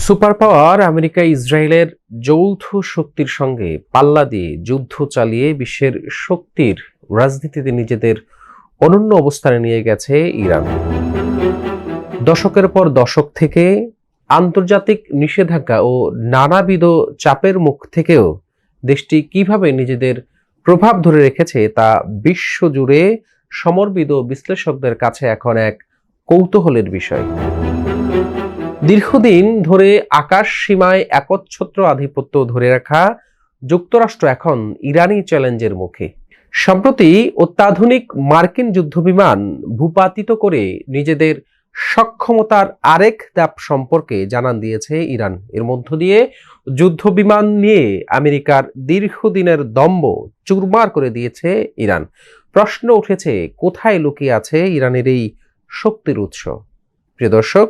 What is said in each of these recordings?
Super power America ইসরায়েলের যৌথ শক্তির সঙ্গে পাল্লা দিয়ে যুদ্ধ চালিয়ে বিশ্বের শক্তির রাজনীতিতে নিজেদের অনন্য অবস্থানে নিয়ে গেছে ইরান। দশকের পর দশক থেকে আন্তর্জাতিক নিষেধাজ্ঞা ও নানাবিধ চাপের মুখ থেকেও দেশটি কিভাবে নিজেদের প্রভাব ধরে রেখেছে তা বিশ্বজুড়ে সমরবিদ ও বিশ্লেষকদের কাছে এখন এক কৌতূহলের বিষয়। দীর্ঘদিন ধরে আকাশ সীমায় একচ্ছত্র আধিপত্য ধরে রাখা যুক্তরাষ্ট্র এখন ইরানি চ্যালেঞ্জের মুখে। সম্প্রতি অত্যাধুনিক মার্কিন যুদ্ধবিমান ভূপাতিত করে নিজেদের সক্ষমতার আরেক ধাপ সম্পর্কে জানান দিয়েছে ইরান। এর মধ্য দিয়ে যুদ্ধবিমান নিয়ে আমেরিকার দীর্ঘদিনের দম্ভ চুরমার করে দিয়েছে ইরান। প্রশ্ন উঠেছে, কোথায় লুকিয়ে আছে ইরানের এই শক্তির উৎস? প্রিয় দর্শক,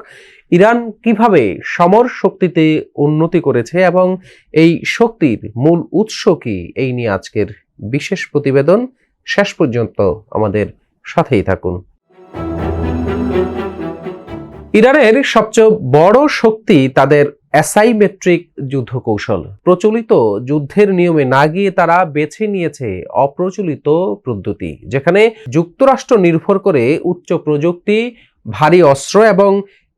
ইরান কিভাবে সমর শক্তিতে উন্নতি করেছে এবং এই শক্তির মূল উৎস কি, এই নিয়ে আজকের বিশেষ প্রতিবেদন। শেষ পর্যন্ত আমাদের সাথেই থাকুন। ইরানের সবচেয়ে বড় শক্তি তাদের অ্যাসাইমেট্রিক যুদ্ধ কৌশল। প্রচলিত যুদ্ধের নিয়মে না গিয়ে তারা বেছে নিয়েছে অপ্রচলিত পদ্ধতি, যেখানে যুক্তরাষ্ট্র নির্ভর করে উচ্চ প্রযুক্তি, ভারী অস্ত্র এবং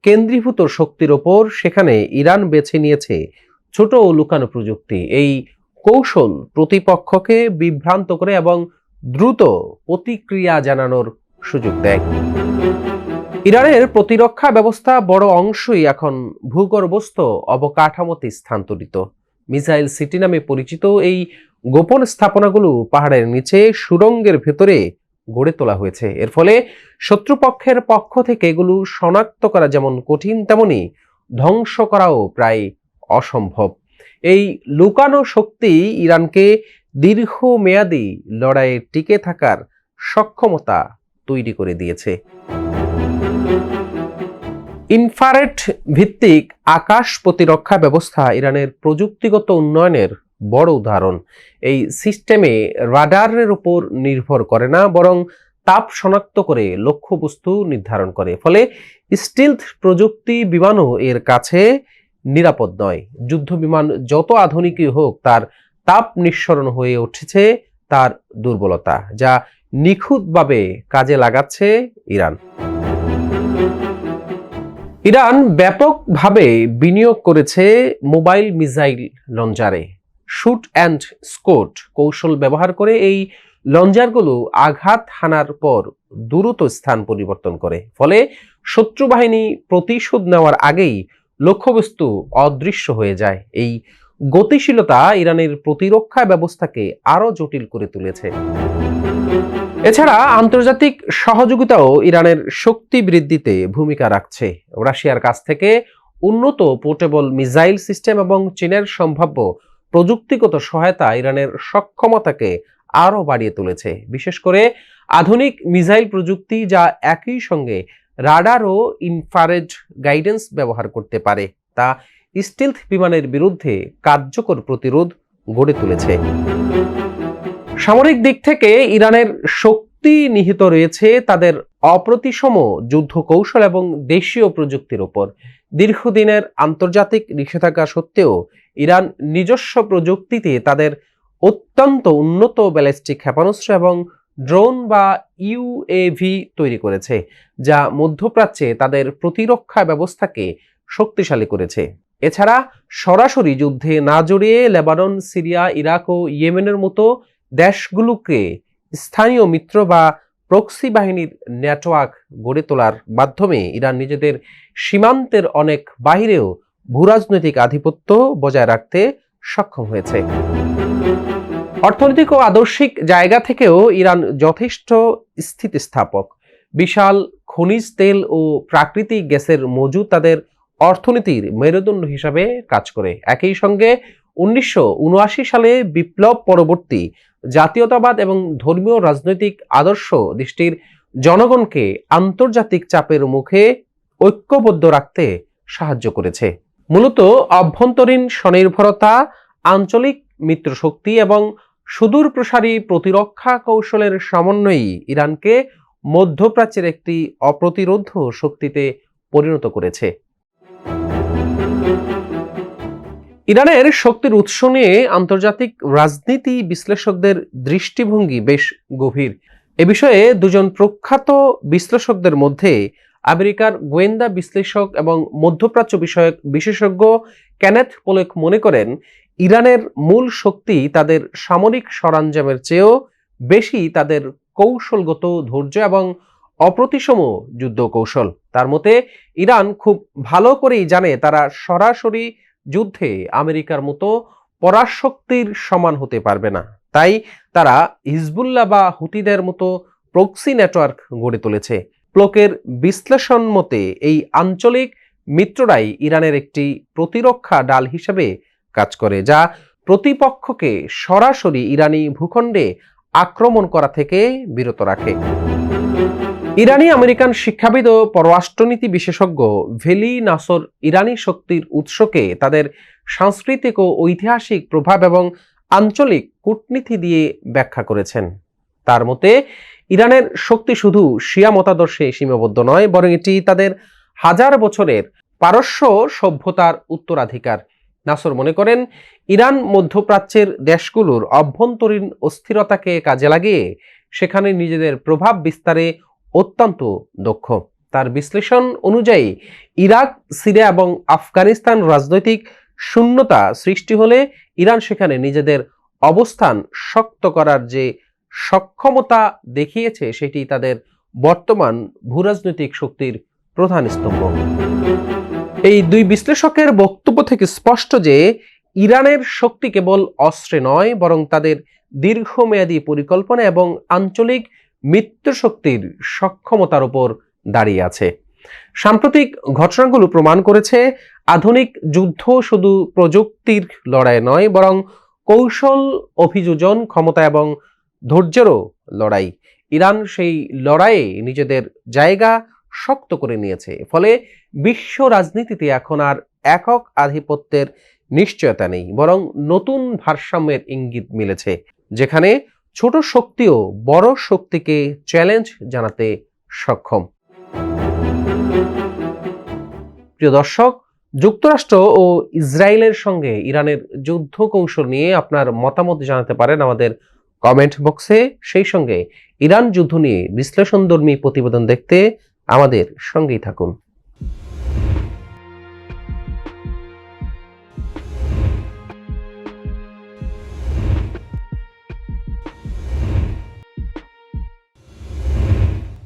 কেন্দ্রীভূত শক্তির ওপর, সেখানে ইরান বেছে নিয়েছে ছোট ও লুকানো প্রযুক্তি। এই কৌশল প্রতিপক্ষকে বিভ্রান্ত করে এবং দ্রুত প্রতিক্রিয়া জানানোর সুযোগ দেয়। ইরানের প্রতিরক্ষা ব্যবস্থা বড় অংশই এখন ভূগর্ভস্থ অবকাঠামোতে স্থানান্তরিত। মিসাইল সিটি নামে পরিচিত এই গোপন স্থাপনাগুলো পাহাড়ের নিচে সুড়ঙ্গের ভেতরে গড়ে তোলা হয়েছে। এর ফলে শত্রুপক্ষের পক্ষ থেকে এগুলো শনাক্ত করা যেমন কঠিন, তেমনি ধ্বংস করাও প্রায় অসম্ভব। এই লুকানো শক্তি ইরানকে দীর্ঘমেয়াদী লড়াইয়ে টিকে থাকার সক্ষমতা তৈরি করে দিয়েছে। ইনফ্রারেড ভিত্তিক আকাশ প্রতিরক্ষা ব্যবস্থা ইরানের প্রযুক্তিগত উন্নয়নের বড় উদাহরণ। এই সিস্টেমে রাডারের উপর নির্ভর করে না, বরং তাপ শনাক্ত করে লক্ষ্যবস্তু নির্ধারণ করে। ফলে স্টিলথ প্রযুক্তি বিমানও এর কাছে নিরাপদ নয়। যুদ্ধ বিমান যত আধুনিকই হোক, তার তাপ নিঃসরণ হয়ে উঠেছে তার দুর্বলতা, যা নিখুঁতভাবে কাজে লাগাচ্ছে ইরান। ইরান ব্যাপকভাবে বিনিয়োগ করেছে মোবাইল মিসাইল লঞ্চারে। শুট অ্যান্ড স্কোট কৌশল ব্যবহার করে এই লঞ্চারগুলো আঘাত হানার পর দ্রুত স্থান পরিবর্তন করে। ফলে শত্রু বাহিনী প্রতিশোধ নেওয়ার আগেই লক্ষ্যবস্তু অদৃশ্য হয়ে যায়। এই গতিশীলতা ইরানের প্রতিরক্ষা ব্যবস্থাকে আরো জটিল করে তুলেছে। এছাড়া আন্তর্জাতিক সহযোগিতাও ইরানের শক্তি বৃদ্ধিতে ভূমিকা রাখছে। রাশিয়ার কাছ থেকে উন্নত পোর্টেবল মিসাইল সিস্টেম এবং চীনের সম্ভাব্য প্রযুক্তিগত সহায়তা ইরানের সক্ষমতাকে আরো বাড়িয়ে তুলেছে। বিশেষ করে আধুনিক মিসাইল প্রযুক্তি, যা একই সঙ্গে রাডার ও ইনফ্রারেড গাইডেন্স ব্যবহার করতে পারে, তা স্টিলথ বিমানের বিরুদ্ধে কার্যকর প্রতিরোধ গড়ে তুলেছে। সামরিক দিক থেকে ইরানের শক্তি নিহিত রয়েছে তাদের অপ্রতিসম যুদ্ধ কৌশল এবং দেশীয় প্রযুক্তির উপর। দীর্ঘদিনের আন্তর্জাতিক নিষেধাজ্ঞা সত্ত্বেও ইরান নিজস্ব প্রযুক্তিতে তাদের অত্যন্ত উন্নত ব্যালিস্টিক ক্ষেপণাস্ত্র এবং ড্রোন বা ইউএভি তৈরি করেছে, যা মধ্যপ্রাচ্যে তাদের প্রতিরক্ষা ব্যবস্থাকে শক্তিশালী করেছে। এছাড়া সরাসরি যুদ্ধে না জড়িয়ে লেবানন, সিরিয়া, ইরাক ও ইয়েমেনের মতো দেশগুলোকে স্থানীয় মিত্র বা প্রক্সি বাহিনীর নেটওয়ার্ক গড়ে তোলার মাধ্যমে ইরান নিজেদের সীমান্তের অনেক বাহিরেও ভূরাজনৈতিক আধিপত্য বজায় রাখতে সক্ষম হয়েছে। অর্থনৈতিক ও আদর্শিক জায়গা থেকেও ইরান যথেষ্ট স্থিতিস্থাপক। বিশাল খনিজ তেল ও প্রাকৃতিক গ্যাসের মজুদ তাদের অর্থনীতির মেরুদণ্ড হিসাবে কাজ করে। একই সঙ্গে 1979 সালে বিপ্লব পরবর্তী জাতীয়তাবাদ এবং ধর্মীয় রাজনৈতিক আদর্শ দেশটির জনগণকে আন্তর্জাতিক চাপের মুখে ঐক্যবদ্ধ রাখতে সাহায্য করেছে। মূলত অভ্যন্তরীণ স্বনির্ভরতা, আঞ্চলিক মিত্রশক্তি এবং সুদূর প্রসারী প্রতিরক্ষা কৌশলের সমন্বয়ই ইরানকে মধ্যপ্রাচ্যের একটি অপ্রতিরোধ্য শক্তিতে পরিণত করেছে। ইরানের শক্তির উৎস নিয়ে আন্তর্জাতিক রাজনীতি বিশ্লেষকদের দৃষ্টিভঙ্গি বেশ গভীর। এ বিষয়ে দুজন প্রখ্যাত বিশ্লেষকদের মধ্যে আমেরিকার গোয়েন্দা বিশ্লেষক এবং মধ্যপ্রাচ্য বিষয়ক বিশেষজ্ঞ কেনেথ পোলেক মনে করেন, ইরানের মূল শক্তি তাদের সামরিক সরঞ্জামের চেয়েও বেশি তাদের কৌশলগত ধৈর্য এবং অপ্রতিসম যুদ্ধ কৌশল। তার মতে, ইরান খুব ভালো করেই জানে তারা সরাসরি যুদ্ধে আমেরিকার মতো পরাশক্তির সমান হতে পারবে না। তাই তারা হিজবুল্লাহ বা হুতিদের মতো প্রক্সি নেটওয়ার্ক গড়ে তুলেছে। প্লোকের বিশ্লেষণ মতে এই আঞ্চলিক মিত্ররাই ইরানের একটি প্রতিরক্ষা ডাল হিসেবে কাজ করে, যা প্রতিপক্ষকে সরাসরি ইরানি ভূখণ্ডে আক্রমণ করা থেকে বিরত রাখে। ইরানি আমেরিকান শিক্ষাবিদ ও পররাষ্ট্রনীতি বিশেষজ্ঞ ভেলি নাসর ইরানি শক্তির উৎসকে তাদের সাংস্কৃতিক ও ঐতিহাসিক প্রভাব এবং আঞ্চলিক কূটনীতি দিয়ে ব্যাখ্যা করেছেন। তার মতে, ইরানের শক্তি শুধু শিয়া মতাদর্শে সীমাবদ্ধ নয়, বরং এটি তাদের হাজার বছরের পারস্য সভ্যতার উত্তরাধিকার। নাসর মনে করেন, ইরান মধ্যপ্রাচ্যের দেশগুলোর অভ্যন্তরীণ অস্থিরতাকে কাজে লাগিয়ে সেখানে নিজেদের প্রভাব বিস্তারে অত্যন্ত দক্ষ। তার বিশ্লেষণ অনুযায়ী ইরাক, সিরিয়া এবং আফগানিস্তান রাজনৈতিক শূন্যতা সৃষ্টি হলে ইরান সেখানে নিজেদের অবস্থান শক্ত করার যে সক্ষমতা দেখিয়েছে, সেটি তাদের বর্তমান ভূরাজনৈতিক শক্তির প্রধান স্তম্ভ। এই দুই বিশ্লেষকের বক্তব্য থেকে স্পষ্ট যে ইরানের শক্তি কেবল অস্ত্রে নয়, বরং তাদের দীর্ঘমেয়াদী পরিকল্পনা এবং আঞ্চলিক মিত্রশক্তির সক্ষমতার উপর দাঁড়িয়ে আছে। সাম্প্রতিক ঘটনাগুলো প্রমাণ করেছে, আধুনিক যুদ্ধ শুধু প্রযুক্তির লড়াই নয়, বরং কৌশল, অভিযোজন, ক্ষমতা এবং ধৈর্যেরও লড়াই। ইরান সেই লড়াইয়ে নিজেদের জায়গা শক্ত করে নিয়েছে। ফলে বিশ্ব রাজনীতিতে এখন আর একক আধিপত্যের নিশ্চয়তা নেই, বরং নতুন ভারসাম্যের ইঙ্গিত মিলেছে, যেখানে ছোট শক্তিও বড় শক্তিকে চ্যালেঞ্জ জানাতে সক্ষম। প্রিয় দর্শক, যুক্তরাষ্ট্র ও ইসরায়েলের সঙ্গে ইরানের যুদ্ধ কৌশল নিয়ে আপনার মতামত জানাতে পারেন আমাদের কমেন্ট বক্সে। সেই সঙ্গে ইরান যুদ্ধ নিয়ে বিশ্লেষণধর্মী প্রতিবেদন দেখতে আমাদের সঙ্গেই থাকুন।